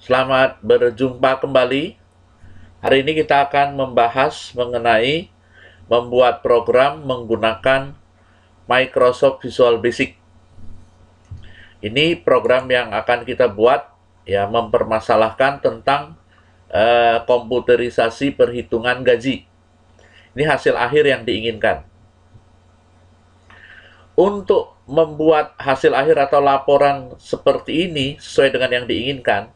Selamat berjumpa kembali. Hari ini kita akan membahas mengenai membuat program menggunakan Microsoft Visual Basic. Ini program yang akan kita buat ya mempermasalahkan tentang komputerisasi perhitungan gaji. Ini hasil akhir yang diinginkan. Untuk membuat hasil akhir atau laporan seperti ini sesuai dengan yang diinginkan,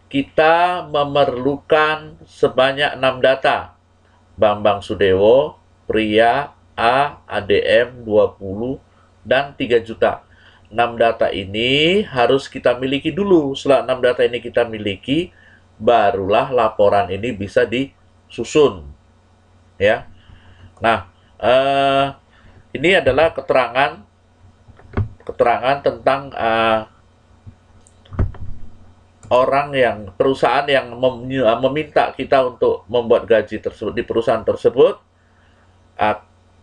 kita memerlukan sebanyak 6 data. Bambang Sudewo, pria, A, ADM 20, dan 3 juta. 6 data ini harus kita miliki dulu. Setelah 6 data ini kita miliki, barulah laporan ini bisa disusun. Ya. Nah, ini adalah keterangan tentang perusahaan yang meminta kita untuk membuat gaji tersebut di perusahaan tersebut.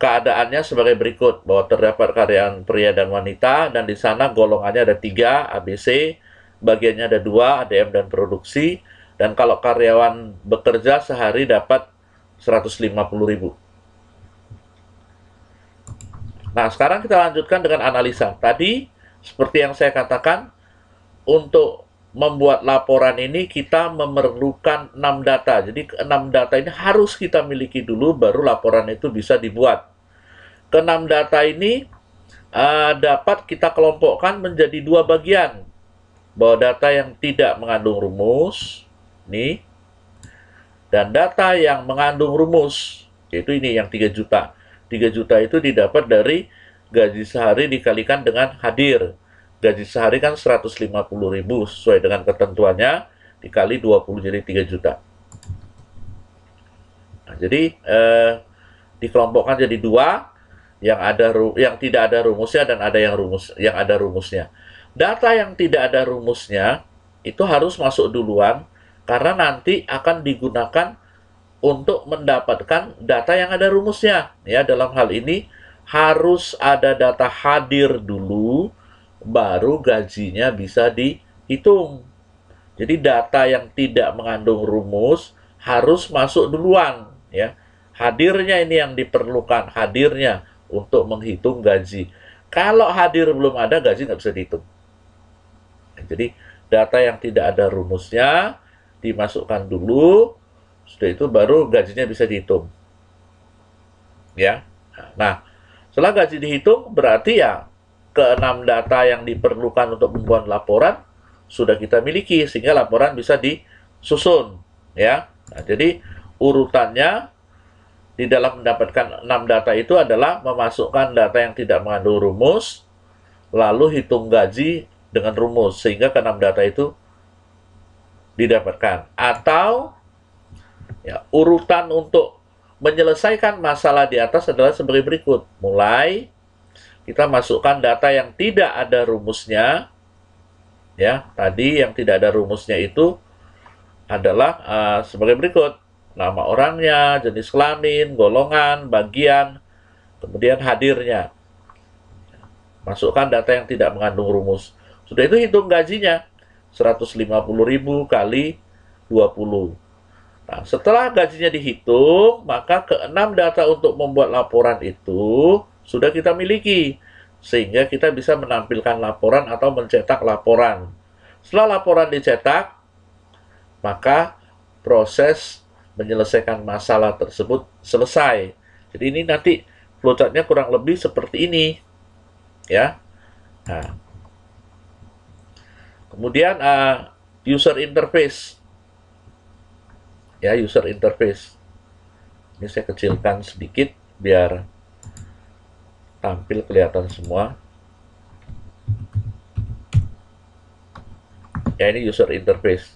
Keadaannya sebagai berikut, bahwa terdapat karyawan pria dan wanita, dan di sana golongannya ada 3, ABC, bagiannya ada 2, ADM dan produksi, dan kalau karyawan bekerja sehari dapat 150.000. Nah, sekarang kita lanjutkan dengan analisa. Tadi, seperti yang saya katakan, untuk membuat laporan ini kita memerlukan 6 data. Jadi 6 data ini harus kita miliki dulu, baru laporan itu bisa dibuat. Ke-6 data ini dapat kita kelompokkan menjadi 2 bagian. Bahwa data yang tidak mengandung rumus, nih, dan data yang mengandung rumus, yaitu ini yang 3 juta. 3 juta itu didapat dari gaji sehari dikalikan dengan hadir. Gaji sehari kan 150.000 sesuai dengan ketentuannya, dikali 20 jadi 3 juta. Nah, jadi dikelompokkan jadi 2, yang tidak ada rumusnya dan ada yang ada rumusnya. Data yang tidak ada rumusnya itu harus masuk duluan karena nanti akan digunakan untuk mendapatkan data yang ada rumusnya. Ya, dalam hal ini harus ada data hadir dulu, baru gajinya bisa dihitung. Jadi data yang tidak mengandung rumus harus masuk duluan, ya. Hadirnya ini yang diperlukan, hadirnya untuk menghitung gaji. Kalau hadir belum ada, gaji nggak bisa dihitung. Jadi data yang tidak ada rumusnya dimasukkan dulu, sudah itu baru gajinya bisa dihitung. Ya. Nah, setelah gaji dihitung berarti ya ke-6 data yang diperlukan untuk membuat laporan sudah kita miliki sehingga laporan bisa disusun, ya. Nah, jadi urutannya di dalam mendapatkan 6 data itu adalah memasukkan data yang tidak mengandung rumus, lalu hitung gaji dengan rumus sehingga ke-6 data itu didapatkan. Atau ya, urutan untuk menyelesaikan masalah di atas adalah sebagai berikut. Mulai kita masukkan data yang tidak ada rumusnya. Ya, tadi yang tidak ada rumusnya itu adalah sebagai berikut. Nama orangnya, jenis kelamin, golongan, bagian, kemudian hadirnya. Masukkan data yang tidak mengandung rumus. Sudah itu hitung gajinya. 150.000 kali 20. Nah, setelah gajinya dihitung, maka ke-6 data untuk membuat laporan itu sudah kita miliki, sehingga kita bisa menampilkan laporan atau mencetak laporan. Setelah laporan dicetak, maka proses menyelesaikan masalah tersebut selesai. Jadi ini nanti flowchartnya kurang lebih seperti ini, ya. Nah, kemudian user interface, ya, user interface. Ini saya kecilkan sedikit biar tampil kelihatan semua. Ya, ini user interface.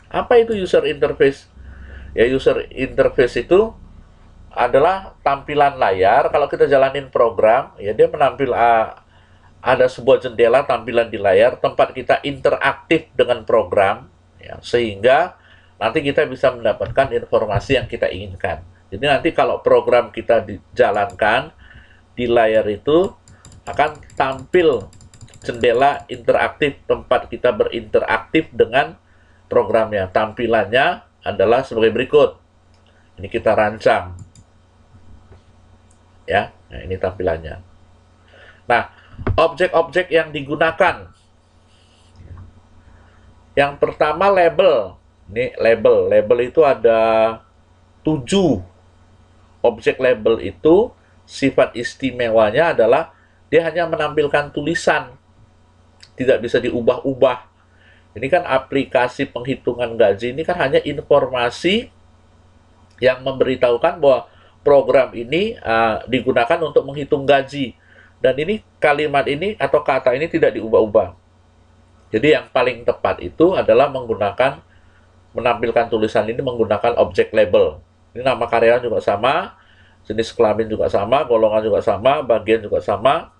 Apa itu user interface? Ya, user interface itu adalah tampilan layar. Kalau kita jalanin program, ya dia menampil ada sebuah jendela tampilan di layar, tempat kita interaktif dengan program, ya, sehingga nanti kita bisa mendapatkan informasi yang kita inginkan. Jadi nanti kalau program kita dijalankan, di layar itu akan tampil jendela interaktif, tempat kita berinteraktif dengan programnya. Tampilannya adalah sebagai berikut. Ini kita rancang. Ya, nah ini tampilannya. Nah, objek-objek yang digunakan. Yang pertama label. Ini label. Label itu ada 7. Objek label itu sifat istimewanya adalah dia hanya menampilkan tulisan. Tidak bisa diubah-ubah. Ini kan aplikasi penghitungan gaji ini kan hanya informasi yang memberitahukan bahwa program ini digunakan untuk menghitung gaji. Dan ini kalimat ini atau kata ini tidak diubah-ubah. Jadi yang paling tepat itu adalah menampilkan tulisan ini menggunakan objek label. Ini nama karyawan juga sama, jenis kelamin juga sama, golongan juga sama, bagian juga sama,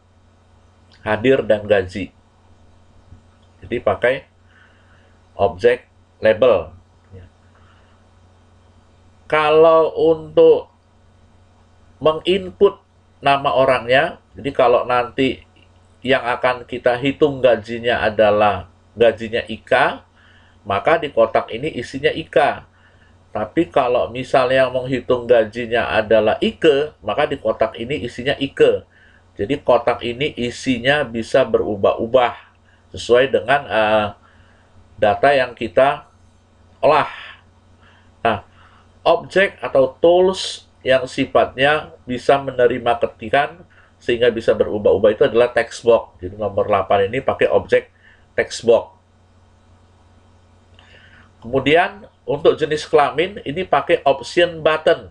hadir dan gaji. Jadi pakai objek label. Kalau untuk menginput nama orangnya, jadi kalau nanti yang akan kita hitung gajinya adalah gajinya Ika, maka di kotak ini isinya Ika. Tapi kalau misalnya yang menghitung gajinya adalah Ike, maka di kotak ini isinya Ike. Jadi kotak ini isinya bisa berubah-ubah sesuai dengan data yang kita olah. Nah, objek atau tools yang sifatnya bisa menerima ketikan sehingga bisa berubah-ubah itu adalah text box. Jadi nomor 8 ini pakai objek text box. Kemudian untuk jenis kelamin ini pakai option button.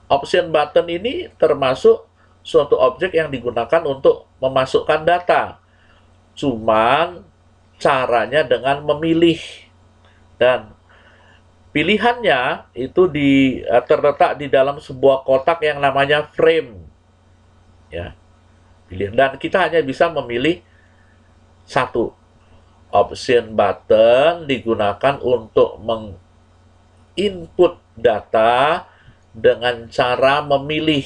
Option button ini termasuk suatu objek yang digunakan untuk memasukkan data. Cuman caranya dengan memilih. Dan pilihannya itu terletak di dalam sebuah kotak yang namanya frame. Ya. Dan kita hanya bisa memilih satu. Option button digunakan untuk menginput data dengan cara memilih.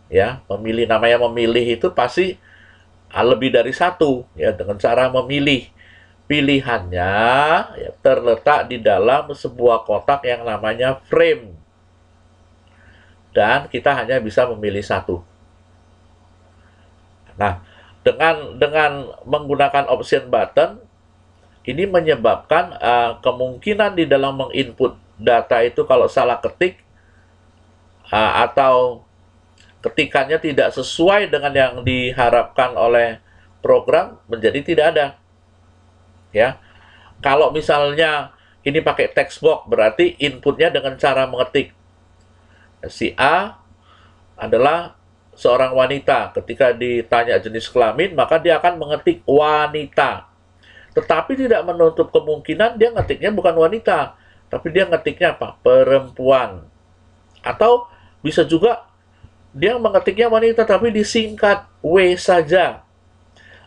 Ya, memilih, namanya memilih itu pasti lebih dari satu, ya, dengan cara memilih. Pilihannya ya, terletak di dalam sebuah kotak yang namanya frame. Dan kita hanya bisa memilih satu. Nah, dengan menggunakan option button, ini menyebabkan kemungkinan di dalam menginput data itu kalau salah ketik, atau ketikannya tidak sesuai dengan yang diharapkan oleh program, menjadi tidak ada. Ya, kalau misalnya ini pakai text box, berarti inputnya dengan cara mengetik. Si A adalah seorang wanita. Ketika ditanya jenis kelamin, maka dia akan mengetik wanita. Tetapi tidak menutup kemungkinan dia ngetiknya bukan wanita, tapi dia ngetiknya apa? Perempuan. Atau bisa juga dia mengetiknya wanita, tapi disingkat W saja.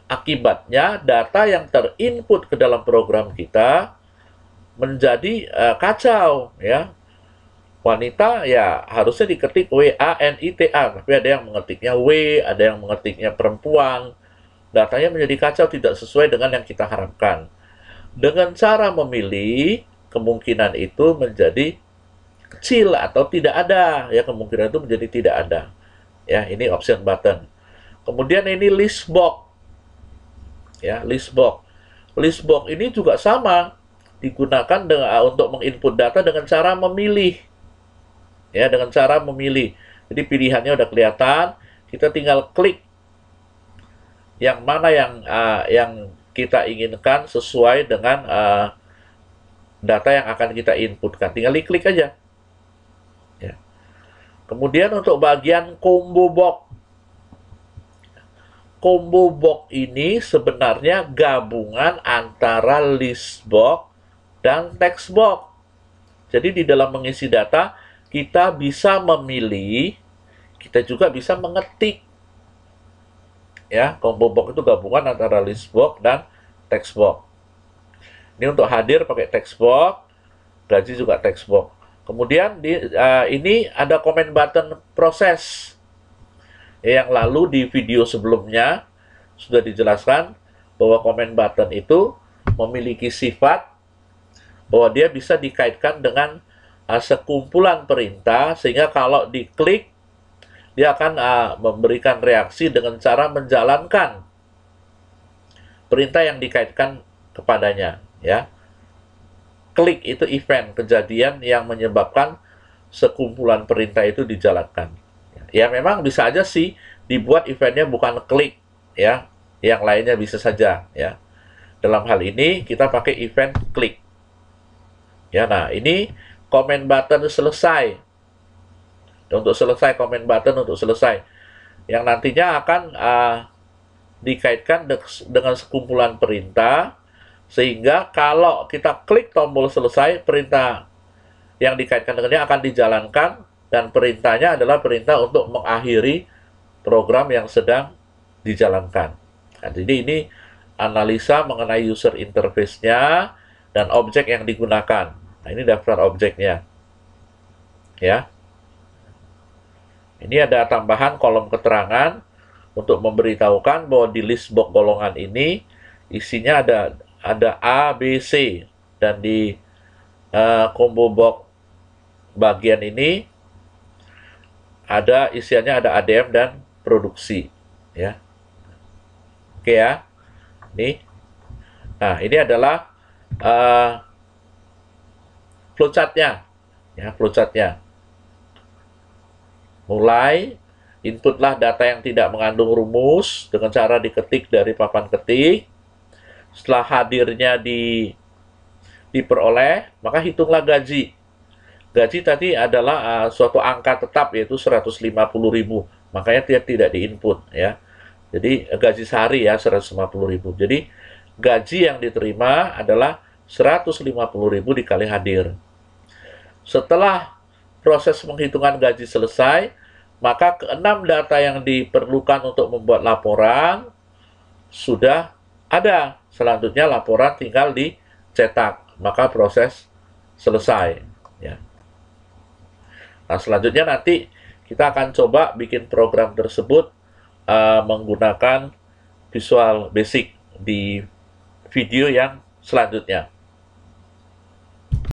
Akibatnya data yang terinput ke dalam program kita menjadi kacau, ya. Wanita ya harusnya diketik WANITA, tapi ada yang mengetiknya W, ada yang mengetiknya perempuan. Datanya menjadi kacau, tidak sesuai dengan yang kita harapkan. Dengan cara memilih, kemungkinan itu menjadi kecil atau tidak ada, ya, kemungkinan itu menjadi tidak ada. Ya, ini option button. Kemudian ini list box. Ya, list box. List box ini juga sama, digunakan untuk menginput data dengan cara memilih. Ya, dengan cara memilih. Jadi pilihannya udah kelihatan, kita tinggal klik yang mana yang kita inginkan sesuai dengan data yang akan kita inputkan. Tinggal diklik aja. Ya. Kemudian untuk bagian combo box. Combo box ini sebenarnya gabungan antara list box dan text box. Jadi di dalam mengisi data, kita bisa memilih, kita juga bisa mengetik. Ya, combo box itu gabungan antara list box dan text box. Ini untuk hadir pakai text box, gaji juga text box. Kemudian ini ada comment button proses. Yang lalu di video sebelumnya sudah dijelaskan bahwa comment button itu memiliki sifat bahwa dia bisa dikaitkan dengan sekumpulan perintah, sehingga kalau diklik dia akan memberikan reaksi dengan cara menjalankan perintah yang dikaitkan kepadanya, ya. Klik itu event, kejadian yang menyebabkan sekumpulan perintah itu dijalankan. Ya memang bisa aja sih dibuat eventnya bukan klik, ya, yang lainnya bisa saja, ya. Dalam hal ini kita pakai event klik. Ya, nah ini comment button selesai. Untuk selesai, comment button untuk selesai, yang nantinya akan dikaitkan dengan sekumpulan perintah, sehingga kalau kita klik tombol selesai, perintah yang dikaitkan dengannya akan dijalankan, dan perintahnya adalah perintah untuk mengakhiri program yang sedang dijalankan. Nah, jadi ini analisa mengenai user interface-nya dan objek yang digunakan. Nah, ini daftar objeknya. Ya. Ini ada tambahan kolom keterangan untuk memberitahukan bahwa di list box golongan ini isinya ada A, B, C, dan di combo box bagian ini ada isiannya ada ADM dan produksi, ya. Oke ya. Nih. Nah, ini adalah flowchart-nya. Ya, flowchart-nya. Mulai inputlah data yang tidak mengandung rumus dengan cara diketik dari papan ketik. Setelah hadirnya diperoleh, maka hitunglah gaji. Gaji tadi adalah suatu angka tetap, yaitu 150.000. Makanya dia tidak diinput, ya. Jadi gaji sehari ya 150.000. Jadi gaji yang diterima adalah 150.000 dikali hadir. Setelah proses penghitungan gaji selesai, maka keenam data yang diperlukan untuk membuat laporan sudah ada. Selanjutnya laporan tinggal dicetak, maka proses selesai, ya. Nah, selanjutnya nanti kita akan coba bikin program tersebut menggunakan Visual Basic di video yang selanjutnya.